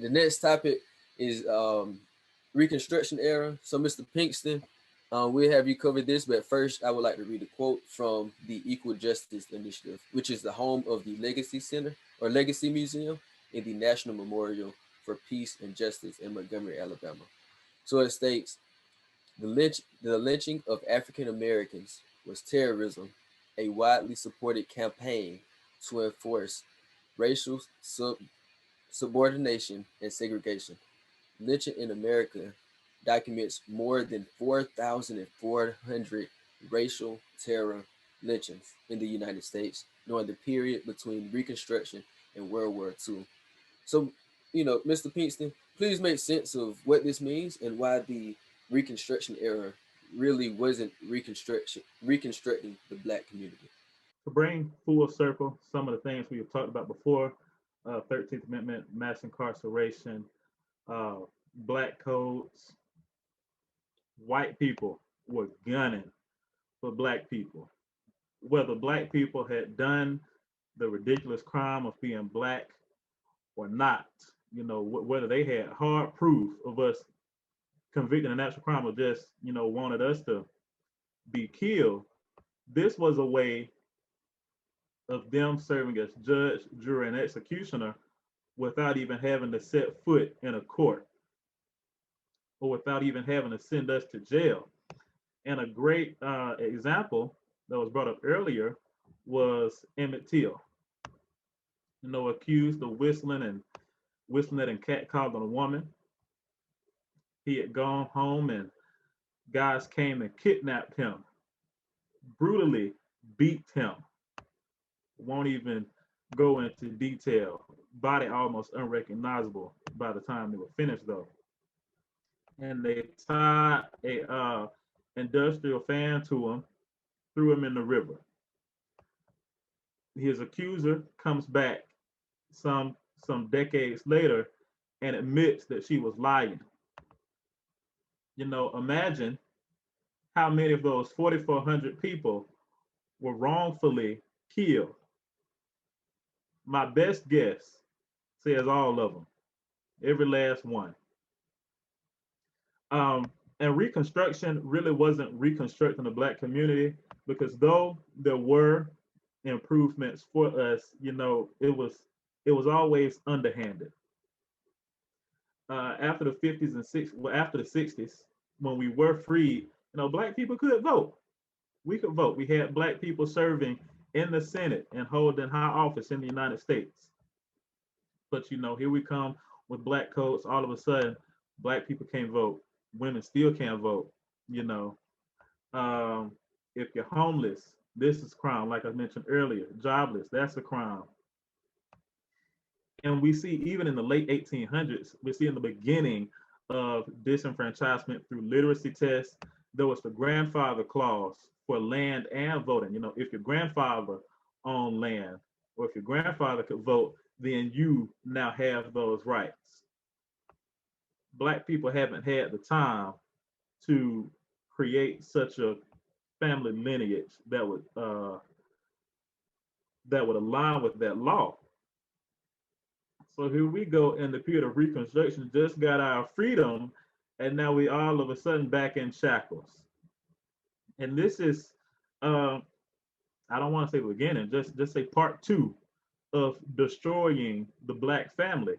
The next topic is Reconstruction Era. So, Mr. Pinkston, we'll have you cover this, but first, I would like to read a quote from the Equal Justice Initiative, which is the home of the Legacy Center or Legacy Museum and the National Memorial for Peace and Justice in Montgomery, Alabama. So it states, the lynching of African Americans was terrorism, a widely supported campaign to enforce racial subordination and segregation. Lynching in America documents more than 4,400 racial terror lynchings in the United States during the period between Reconstruction and World War II. So, Mr. Pinkston, please make sense of what this means and why the Reconstruction era really wasn't reconstructing the Black community. To bring full circle some of the things we have talked about before, 13th Amendment, mass incarceration, uh, black codes, white people were gunning for black people. Whether black people had done the ridiculous crime of being black or not, whether they had hard proof of us convicting an actual crime or just, wanted us to be killed, this was a way of them serving as judge, jury, and executioner without even having to set foot in a court or without even having to send us to jail. And a great example that was brought up earlier was Emmett Till, accused of whistling at and catcalling a woman. He had gone home and guys came and kidnapped him, brutally beat him. Won't even go into detail. Body almost unrecognizable by the time they were finished, though. And they tied a industrial fan to him, threw him in the river. His accuser comes back some decades later and admits that she was lying. Imagine how many of those 4,400 people were wrongfully killed. My best guess says all of them, every last one. And Reconstruction really wasn't reconstructing the Black community, because though there were improvements for us, it was always underhanded. After the 50s and 60s, well, after the 60s, when we were freed, Black people could vote. We could vote. We had Black people serving in the Senate and holding high office in the United States. But here we come with black codes. All of a sudden, Black people can't vote. Women still can't vote. If you're homeless, this is crime. Like I mentioned earlier, jobless, that's a crime. And we see even in the late 1800s, we see in the beginning of disenfranchisement through literacy tests, there was the grandfather clause for land and voting. If your grandfather owned land or if your grandfather could vote, then you now have those rights. Black people haven't had the time to create such a family lineage that would align with that law. So here we go in the period of Reconstruction, just got our freedom, and now we all of a sudden back in shackles. And this is, I don't want to say the beginning, just say part two of destroying the Black family